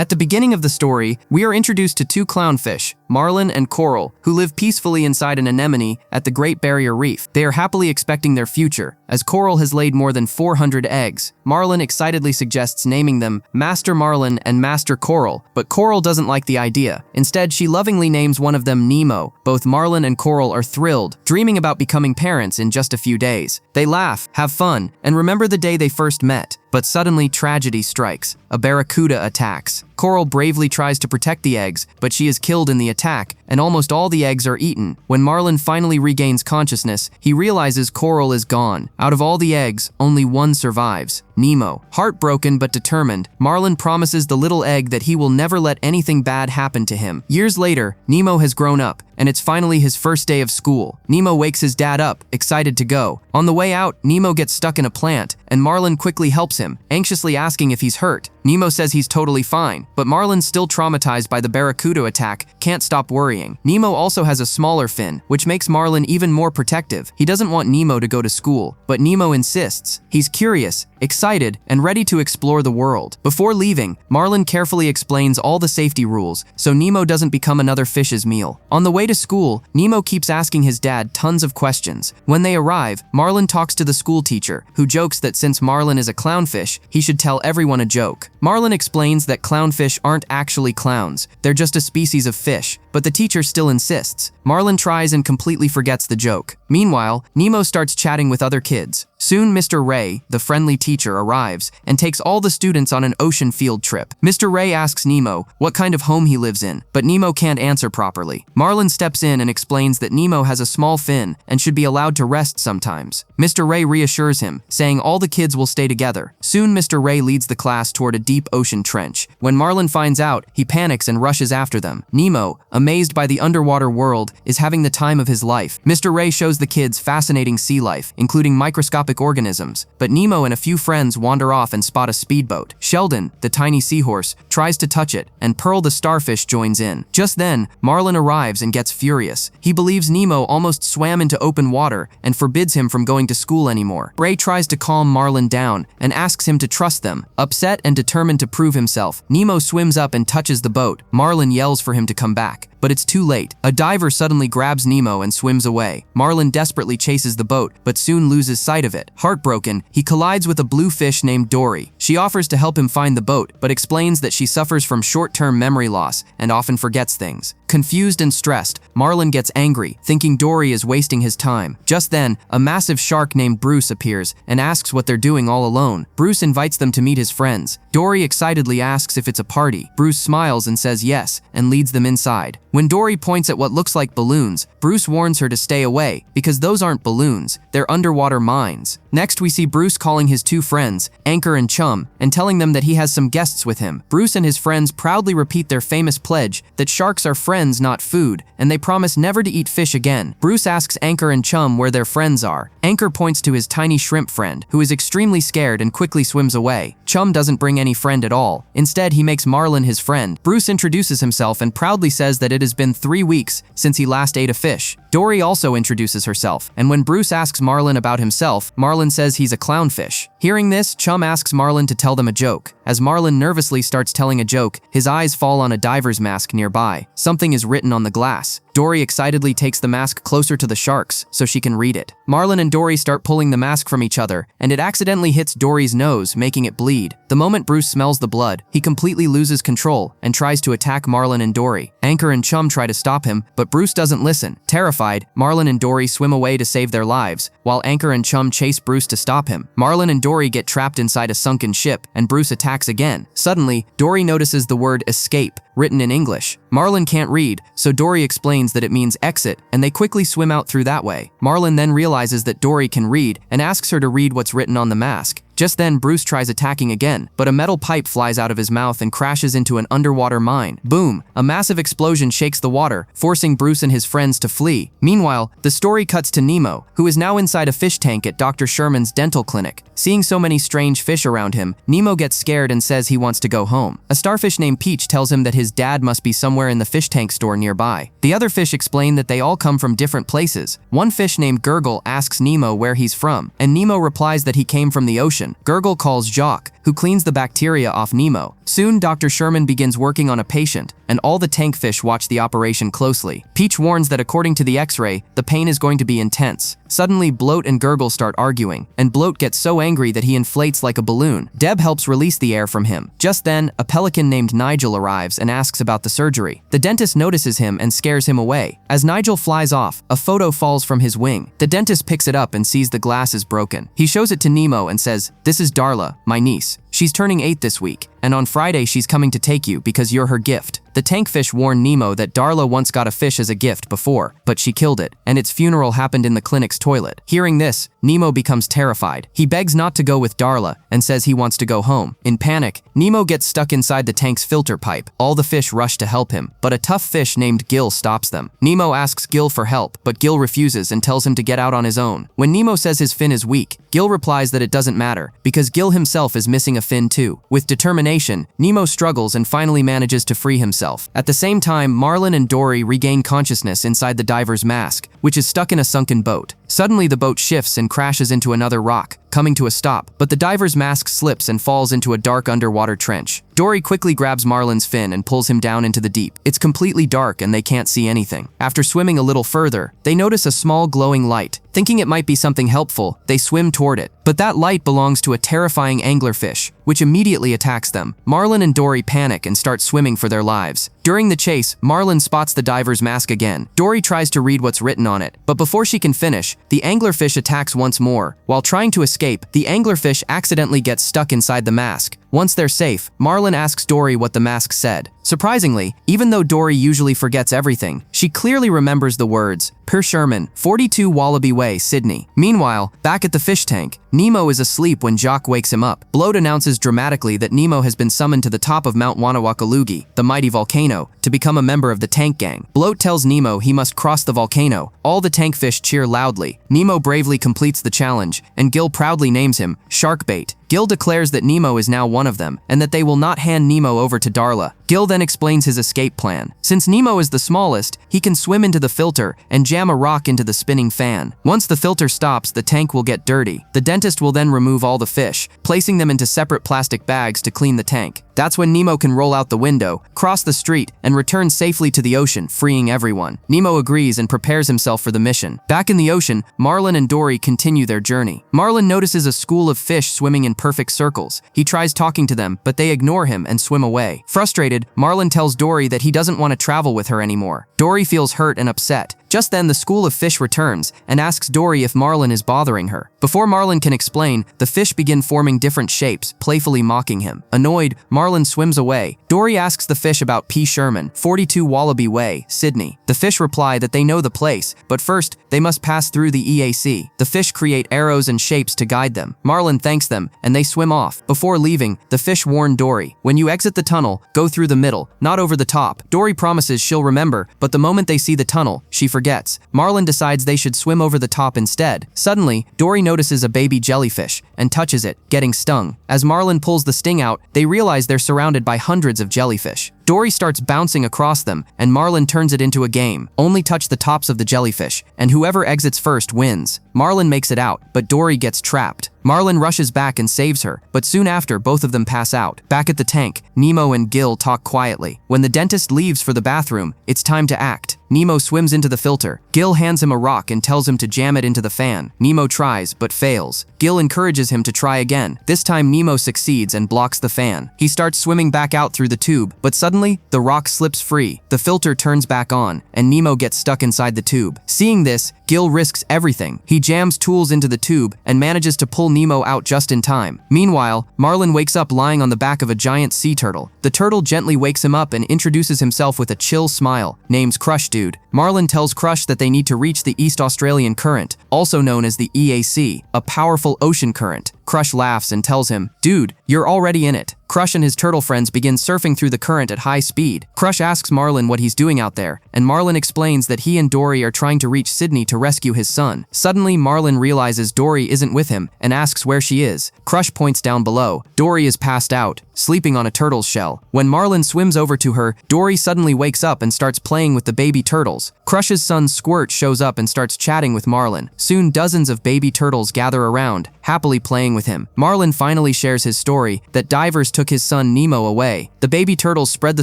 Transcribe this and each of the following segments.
At the beginning of the story, we are introduced to two clownfish, Marlin and Coral, who live peacefully inside an anemone at the Great Barrier Reef. They are happily expecting their future, as Coral has laid more than 400 eggs. Marlin excitedly suggests naming them Master Marlin and Master Coral, but Coral doesn't like the idea. Instead, she lovingly names one of them Nemo. Both Marlin and Coral are thrilled, dreaming about becoming parents in just a few days. They laugh, have fun, and remember the day they first met. But suddenly, tragedy strikes. A barracuda attacks. Coral bravely tries to protect the eggs, but she is killed in the attack, and almost all the eggs are eaten. When Marlin finally regains consciousness, he realizes Coral is gone. Out of all the eggs, only one survives, Nemo. Heartbroken but determined, Marlin promises the little egg that he will never let anything bad happen to him. Years later, Nemo has grown up, and it's finally his first day of school. Nemo wakes his dad up, excited to go. On the way out, Nemo gets stuck in a plant, and Marlin quickly helps him, anxiously asking if he's hurt. Nemo says he's totally fine, but Marlin, still traumatized by the barracuda attack, can't stop worrying. Nemo also has a smaller fin, which makes Marlin even more protective. He doesn't want Nemo to go to school, but Nemo insists. He's curious, excited, and ready to explore the world. Before leaving, Marlin carefully explains all the safety rules, so Nemo doesn't become another fish's meal. On the way to school, Nemo keeps asking his dad tons of questions. When they arrive, Marlin talks to the school teacher, who jokes that since Marlin is a clownfish, he should tell everyone a joke. Marlin explains that clownfish aren't actually clowns, they're just a species of fish, but the teacher still insists. Marlin tries and completely forgets the joke. Meanwhile, Nemo starts chatting with other kids. Soon, Mr. Ray, the friendly teacher, arrives and takes all the students on an ocean field trip. Mr. Ray asks Nemo what kind of home he lives in, but Nemo can't answer properly. Marlin steps in and explains that Nemo has a small fin and should be allowed to rest sometimes. Mr. Ray reassures him, saying all the kids will stay together. Soon, Mr. Ray leads the class toward a deep ocean trench. When Marlin finds out, he panics and rushes after them. Nemo, amazed by the underwater world, is having the time of his life. Mr. Ray shows the kids fascinating sea life, including microscopic organisms, but Nemo and a few friends wander off and spot a speedboat. Sheldon, the tiny seahorse, tries to touch it, and Pearl the starfish joins in. Just then, Marlin arrives and gets furious. He believes Nemo almost swam into open water and forbids him from going to school anymore. Ray tries to calm Marlin down and asks him to trust them. Upset and determined to prove himself, Nemo swims up and touches the boat. Marlin yells for him to come back, but it's too late. A diver suddenly grabs Nemo and swims away. Marlin desperately chases the boat, but soon loses sight of it. Heartbroken, he collides with a blue fish named Dory. She offers to help him find the boat, but explains that she suffers from short-term memory loss and often forgets things. Confused and stressed, Marlin gets angry, thinking Dory is wasting his time. Just then, a massive shark named Bruce appears and asks what they're doing all alone. Bruce invites them to meet his friends. Dory excitedly asks if it's a party. Bruce smiles and says yes, and leads them inside. When Dory points at what looks like balloons, Bruce warns her to stay away, because those aren't balloons, they're underwater mines. Next, we see Bruce calling his two friends, Anchor and Chum, and telling them that he has some guests with him. Bruce and his friends proudly repeat their famous pledge that sharks are friends, not food, and they promise never to eat fish again. Bruce asks Anchor and Chum where their friends are. Anchor points to his tiny shrimp friend, who is extremely scared and quickly swims away. Chum doesn't bring any friend at all. Instead, he makes Marlin his friend. Bruce introduces himself and proudly says that it has been 3 weeks since he last ate a fish. Dory also introduces herself, and when Bruce asks Marlin about himself, Marlin says he's a clownfish. Hearing this, Chum asks Marlin to tell them a joke. As Marlin nervously starts telling a joke, his eyes fall on a diver's mask nearby. Something is written on the glass. Dory excitedly takes the mask closer to the sharks so she can read it. Marlin and Dory start pulling the mask from each other, and it accidentally hits Dory's nose, making it bleed. The moment Bruce smells the blood, he completely loses control and tries to attack Marlin and Dory. Anchor and Chum try to stop him, but Bruce doesn't listen. Terrified, Marlin and Dory swim away to save their lives, while Anchor and Chum chase Bruce to stop him. Marlin and Dory get trapped inside a sunken ship, and Bruce attacks again. Suddenly, Dory notices the word escape, written in English. Marlin can't read, so Dory explains that it means exit, and they quickly swim out through that way. Marlin then realizes that Dory can read and asks her to read what's written on the mask. Just then, Bruce tries attacking again, but a metal pipe flies out of his mouth and crashes into an underwater mine. Boom! A massive explosion shakes the water, forcing Bruce and his friends to flee. Meanwhile, the story cuts to Nemo, who is now inside a fish tank at Dr. Sherman's dental clinic. Seeing so many strange fish around him, Nemo gets scared and says he wants to go home. A starfish named Peach tells him that his dad must be somewhere in the fish tank store nearby. The other fish explain that they all come from different places. One fish named Gurgle asks Nemo where he's from, and Nemo replies that he came from the ocean. ocean. Gurgle calls Jock, who cleans the bacteria off Nemo. Soon, Dr. Sherman begins working on a patient, and all the tank fish watch the operation closely. Peach warns that according to the X-ray, the pain is going to be intense. Suddenly, Bloat and Gurgle start arguing, and Bloat gets so angry that he inflates like a balloon. Deb helps release the air from him. Just then, a pelican named Nigel arrives and asks about the surgery. The dentist notices him and scares him away. As Nigel flies off, a photo falls from his wing. The dentist picks it up and sees the glass is broken. He shows it to Nemo and says, "This is Darla, my niece. She's turning 8 this week, and on Friday she's coming to take you because you're her gift." The tankfish warn Nemo that Darla once got a fish as a gift before, but she killed it, and its funeral happened in the clinic's toilet. Hearing this, Nemo becomes terrified. He begs not to go with Darla and says he wants to go home. In panic, Nemo gets stuck inside the tank's filter pipe. All the fish rush to help him, but a tough fish named Gil stops them. Nemo asks Gil for help, but Gil refuses and tells him to get out on his own. When Nemo says his fin is weak, Gil replies that it doesn't matter, because Gil himself is missing a fin too. With determination, Nemo struggles and finally manages to free himself. At the same time, Marlin and Dory regain consciousness inside the diver's mask, which is stuck in a sunken boat. Suddenly, the boat shifts and crashes into another rock, coming to a stop, but the diver's mask slips and falls into a dark underwater trench. Dory quickly grabs Marlin's fin and pulls him down into the deep. It's completely dark and they can't see anything. After swimming a little further, they notice a small glowing light. Thinking it might be something helpful, they swim toward it. But that light belongs to a terrifying anglerfish, which immediately attacks them. Marlin and Dory panic and start swimming for their lives. During the chase, Marlin spots the diver's mask again. Dory tries to read what's written on it, but before she can finish, the anglerfish attacks once more. While trying to escape, the anglerfish accidentally gets stuck inside the mask. Once they're safe, Marlin asks Dory what the mask said. Surprisingly, even though Dory usually forgets everything, she clearly remembers the words, "Per Sherman, 42 Wallaby Way, Sydney." Meanwhile, back at the fish tank, Nemo is asleep when Jock wakes him up. Bloat announces dramatically that Nemo has been summoned to the top of Mount Wanawakalugi, the mighty volcano, to become a member of the tank gang. Bloat tells Nemo he must cross the volcano. All the tankfish cheer loudly. Nemo bravely completes the challenge, and Gil proudly names him Sharkbait. Gil declares that Nemo is now one of them, and that they will not hand Nemo over to Darla. Gil then explains his escape plan. Since Nemo is the smallest, he can swim into the filter and jam a rock into the spinning fan. Once the filter stops, the tank will get dirty. The dentist will then remove all the fish, placing them into separate plastic bags to clean the tank. That's when Nemo can roll out the window, cross the street, and return safely to the ocean, freeing everyone. Nemo agrees and prepares himself for the mission. Back in the ocean, Marlin and Dory continue their journey. Marlin notices a school of fish swimming in perfect circles. He tries talking to them, but they ignore him and swim away. Frustrated, Marlin tells Dory that he doesn't want to travel with her anymore. Dory feels hurt and upset. Just then, the school of fish returns and asks Dory if Marlin is bothering her. Before Marlin can explain, the fish begin forming different shapes, playfully mocking him. Annoyed, Marlin swims away. Dory asks the fish about P. Sherman, 42 Wallaby Way, Sydney. The fish reply that they know the place, but first, they must pass through the EAC. The fish create arrows and shapes to guide them. Marlin thanks them, and they swim off. Before leaving, the fish warn Dory, "When you exit the tunnel, go through the middle, not over the top." Dory promises she'll remember, but the moment they see the tunnel, she forgets. Marlin decides they should swim over the top instead. Suddenly, Dory notices a baby jellyfish and touches it, getting stung. As Marlin pulls the sting out, they realize they're surrounded by hundreds of jellyfish. Dory starts bouncing across them, and Marlin turns it into a game. Only touch the tops of the jellyfish, and whoever exits first wins. Marlin makes it out, but Dory gets trapped. Marlin rushes back and saves her, but soon after, both of them pass out. Back at the tank, Nemo and Gil talk quietly. When the dentist leaves for the bathroom, it's time to act. Nemo swims into the filter. Gil hands him a rock and tells him to jam it into the fan. Nemo tries, but fails. Gil encourages him to try again. This time, Nemo succeeds and blocks the fan. He starts swimming back out through the tube, but suddenly, the rock slips free. The filter turns back on, and Nemo gets stuck inside the tube. Seeing this, Gil risks everything. He jams tools into the tube and manages to pull Nemo out just in time. Meanwhile, Marlin wakes up lying on the back of a giant sea turtle. The turtle gently wakes him up and introduces himself with a chill smile. Name's Crush Dude. Marlin tells Crush that they need to reach the East Australian Current, also known as the EAC, a powerful ocean current. Crush laughs and tells him, "Dude, you're already in it." Crush and his turtle friends begin surfing through the current at high speed. Crush asks Marlin what he's doing out there, and Marlin explains that he and Dory are trying to reach Sydney to rescue his son. Suddenly, Marlin realizes Dory isn't with him and asks where she is. Crush points down below. Dory is passed out, sleeping on a turtle's shell. When Marlin swims over to her, Dory suddenly wakes up and starts playing with the baby turtles. Crush's son Squirt shows up and starts chatting with Marlin. Soon, dozens of baby turtles gather around, happily playing with with him. Marlin finally shares his story that divers took his son Nemo away. The baby turtles spread the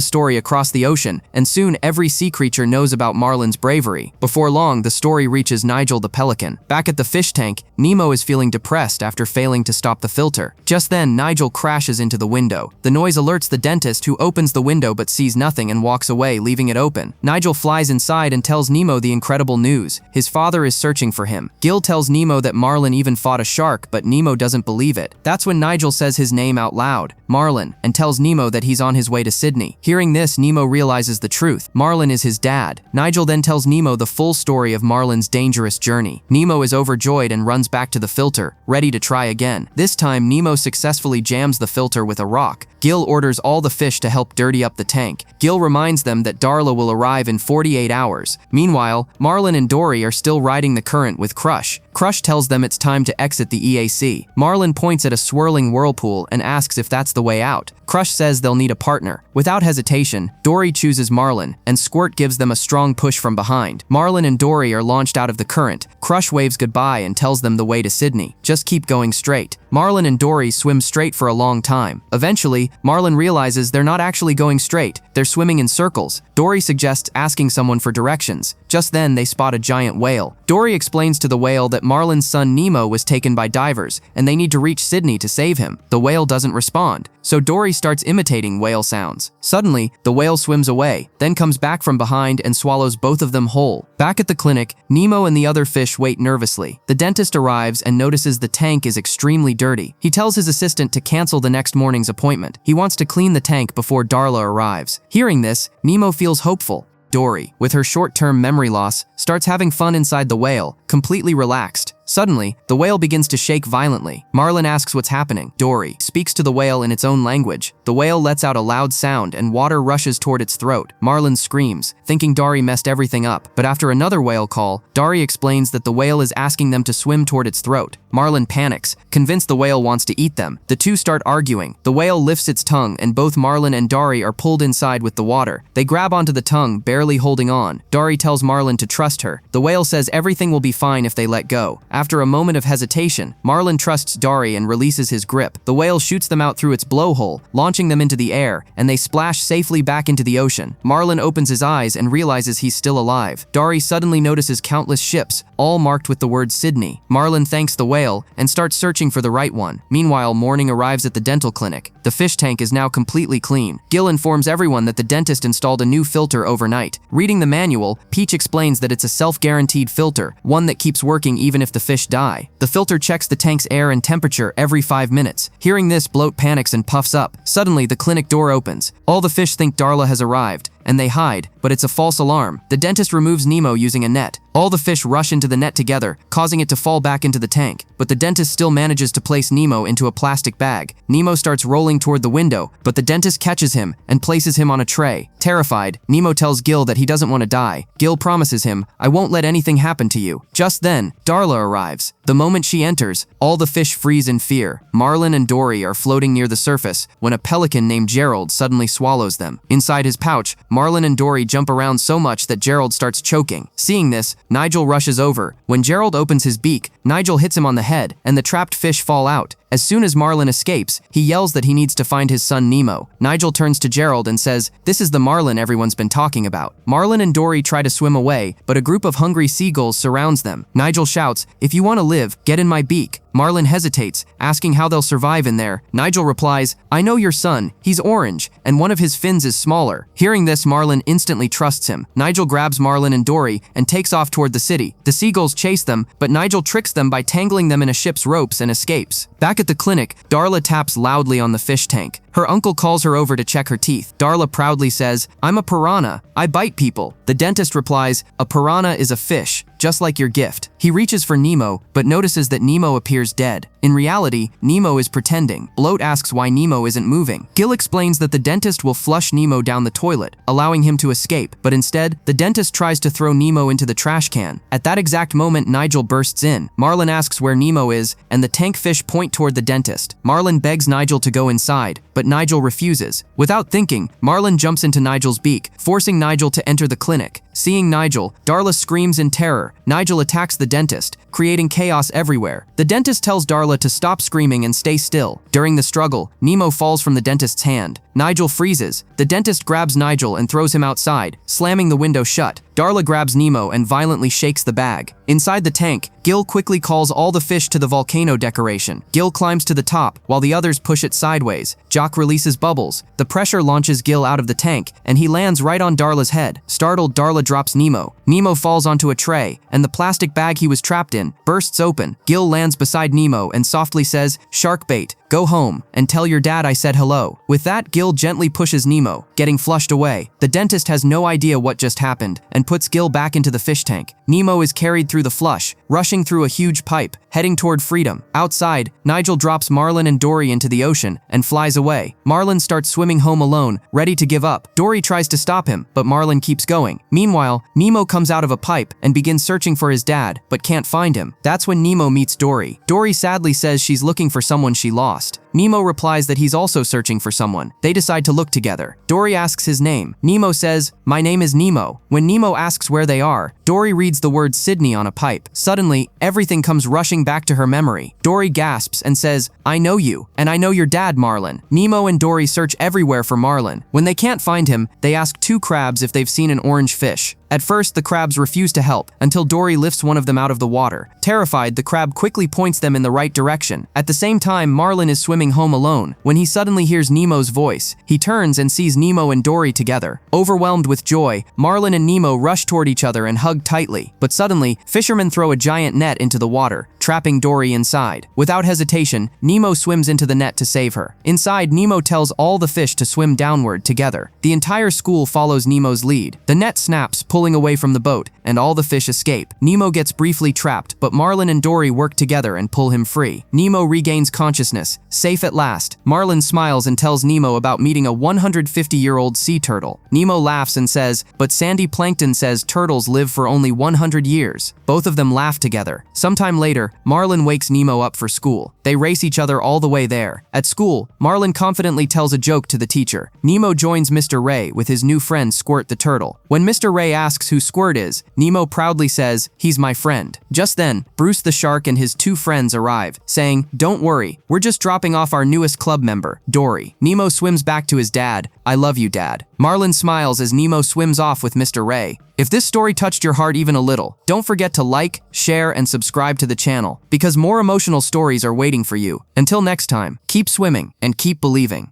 story across the ocean, and soon every sea creature knows about Marlin's bravery. Before long, the story reaches Nigel the pelican. Back at the fish tank, Nemo is feeling depressed after failing to stop the filter. Just then, Nigel crashes into the window. The noise alerts the dentist, who opens the window but sees nothing and walks away, leaving it open. Nigel flies inside and tells Nemo the incredible news. His father is searching for him. Gil tells Nemo that Marlin even fought a shark, but Nemo doesn't believe it. That's when Nigel says his name out loud, Marlin, and tells Nemo that he's on his way to Sydney. Hearing this, Nemo realizes the truth. Marlin is his dad. Nigel then tells Nemo the full story of Marlin's dangerous journey. Nemo is overjoyed and runs back to the filter, ready to try again. This time, Nemo successfully jams the filter with a rock. Gil orders all the fish to help dirty up the tank. Gil reminds them that Darla will arrive in 48 hours. Meanwhile, Marlin and Dory are still riding the current with Crush. Crush tells them it's time to exit the EAC. Marlin points at a swirling whirlpool and asks if that's the way out. Crush says they'll need a partner. Without hesitation, Dory chooses Marlin, and Squirt gives them a strong push from behind. Marlin and Dory are launched out of the current. Crush waves goodbye and tells them the way to Sydney. Just keep going straight. Marlin and Dory swim straight for a long time. Eventually, Marlin realizes they're not actually going straight. They're swimming in circles. Dory suggests asking someone for directions. Just then, they spot a giant whale. Dory explains to the whale that Marlin's son Nemo was taken by divers, and they need to reach Sydney to save him. The whale doesn't respond, so Dory starts imitating whale sounds. Suddenly, the whale swims away, then comes back from behind and swallows both of them whole. Back at the clinic, Nemo and the other fish wait nervously. The dentist arrives and notices the tank is extremely dirty. He tells his assistant to cancel the next morning's appointment. He wants to clean the tank before Darla arrives. Hearing this, Nemo feels hopeful. Dory, with her short-term memory loss, starts having fun inside the whale, completely relaxed. Suddenly, the whale begins to shake violently. Marlin asks what's happening. Dory speaks to the whale in its own language. The whale lets out a loud sound and water rushes toward its throat. Marlin screams, thinking Dory messed everything up. But after another whale call, Dory explains that the whale is asking them to swim toward its throat. Marlin panics, convinced the whale wants to eat them. The two start arguing. The whale lifts its tongue and both Marlin and Dory are pulled inside with the water. They grab onto the tongue, barely holding on. Dory tells Marlin to trust her. The whale says everything will be fine if they let go. After a moment of hesitation, Marlin trusts Dory and releases his grip. The whale shoots them out through its blowhole, launching them into the air, and they splash safely back into the ocean. Marlin opens his eyes and realizes he's still alive. Dory suddenly notices countless ships, all marked with the word Sydney. Marlin thanks the whale and starts searching for the right one. Meanwhile, morning arrives at the dental clinic. The fish tank is now completely clean. Gil informs everyone that the dentist installed a new filter overnight. Reading the manual, Peach explains that it's a self-guaranteed filter, one that keeps working even if the fish die. The filter checks the tank's air and temperature every 5 minutes. Hearing this, Bloat panics and puffs up. Suddenly, the clinic door opens. All the fish think Darla has arrived, and they hide, but it's a false alarm. The dentist removes Nemo using a net. All the fish rush into the net together, causing it to fall back into the tank. But the dentist still manages to place Nemo into a plastic bag. Nemo starts rolling toward the window, but the dentist catches him and places him on a tray. Terrified, Nemo tells Gil that he doesn't want to die. Gil promises him, "I won't let anything happen to you." Just then, Darla arrives. The moment she enters, all the fish freeze in fear. Marlin and Dory are floating near the surface when a pelican named Gerald suddenly swallows them. Inside his pouch, Marlin and Dory jump around so much that Gerald starts choking. Seeing this, Nigel rushes over. When Gerald opens his beak, Nigel hits him on the head, and the trapped fish fall out. As soon as Marlin escapes, he yells that he needs to find his son Nemo. Nigel turns to Gerald and says, "This is the Marlin everyone's been talking about." Marlin and Dory try to swim away, but a group of hungry seagulls surrounds them. Nigel shouts, "If you want to live, get in my beak." Marlin hesitates, asking how they'll survive in there. Nigel replies, "I know your son. He's orange, and one of his fins is smaller." Hearing this, Marlin instantly trusts him. Nigel grabs Marlin and Dory and takes off toward the city. The seagulls chase them, but Nigel tricks them by tangling them in a ship's ropes and escapes. Back at the clinic, Darla taps loudly on the fish tank. Her uncle calls her over to check her teeth. Darla proudly says, "I'm a piranha. I bite people." The dentist replies, "A piranha is a fish, just like your gift." He reaches for Nemo, but notices that Nemo appears dead. In reality, Nemo is pretending. Bloat asks why Nemo isn't moving. Gil explains that the dentist will flush Nemo down the toilet, allowing him to escape, but instead, the dentist tries to throw Nemo into the trash can. At that exact moment, Nigel bursts in. Marlin asks where Nemo is, and the tank fish point toward the dentist. Marlin begs Nigel to go inside, but Nigel refuses. Without thinking, Marlin jumps into Nigel's beak, forcing Nigel to enter the clinic. Seeing Nigel, Darla screams in terror. Nigel attacks the dentist, creating chaos everywhere. The dentist tells Darla to stop screaming and stay still. During the struggle, Nemo falls from the dentist's hand. Nigel freezes. The dentist grabs Nigel and throws him outside, slamming the window shut. Darla grabs Nemo and violently shakes the bag. Inside the tank, Gil quickly calls all the fish to the volcano decoration. Gil climbs to the top, while the others push it sideways. Jock releases bubbles. The pressure launches Gil out of the tank, and he lands right on Darla's head. Startled, Darla drops Nemo. Nemo falls onto a tray, and the plastic bag he was trapped in bursts open. Gil lands beside Nemo and softly says, "Shark bait. Go home and tell your dad I said hello." With that, Gil gently pushes Nemo, getting flushed away. The dentist has no idea what just happened and puts Gil back into the fish tank. Nemo is carried through the flush, rushing through a huge pipe, heading toward freedom. Outside, Nigel drops Marlin and Dory into the ocean and flies away. Marlin starts swimming home alone, ready to give up. Dory tries to stop him, but Marlin keeps going. Meanwhile, Nemo comes out of a pipe and begins searching for his dad, but can't find him. That's when Nemo meets Dory. Dory sadly says she's looking for someone she lost. Nemo replies that he's also searching for someone. They decide to look together. Dory asks his name. Nemo says, "My name is Nemo." When Nemo asks where they are, Dory reads the word Sydney on a pipe. Suddenly, everything comes rushing back to her memory. Dory gasps and says, "I know you, and I know your dad, Marlin." Nemo and Dory search everywhere for Marlin. When they can't find him, they ask two crabs if they've seen an orange fish. At first, the crabs refuse to help until Dory lifts one of them out of the water. Terrified, the crab quickly points them in the right direction. At the same time, Marlin is swimming home alone when he suddenly hears Nemo's voice. He turns and sees Nemo and Dory together. Overwhelmed with joy, Marlin and Nemo rush toward each other and hug tightly. But suddenly, fishermen throw a giant net into the water, trapping Dory inside. Without hesitation, Nemo swims into the net to save her. Inside, Nemo tells all the fish to swim downward together. The entire school follows Nemo's lead. The net snaps, pulling away from the boat, and all the fish escape. Nemo gets briefly trapped, but Marlin and Dory work together and pull him free. Nemo regains consciousness, safe at last. Marlin smiles and tells Nemo about meeting a 150-year-old sea turtle. Nemo laughs and says, "But Sandy Plankton says turtles live for only 100 years. Both of them laugh together. Sometime later, Marlin wakes Nemo up for school. They race each other all the way there. At school, Marlin confidently tells a joke to the teacher. Nemo joins Mr. Ray with his new friend Squirt the turtle. When Mr. Ray asks who Squirt is, Nemo proudly says, "He's my friend." Just then, Bruce the shark and his two friends arrive, saying, "Don't worry, we're just dropping off our newest club member, Dory." Nemo swims back to his dad. "I love you, Dad." Marlin smiles as Nemo swims off with Mr. Ray. If this story touched your heart even a little, don't forget to like, share, and subscribe to the channel, because more emotional stories are waiting for you. Until next time, keep swimming and keep believing.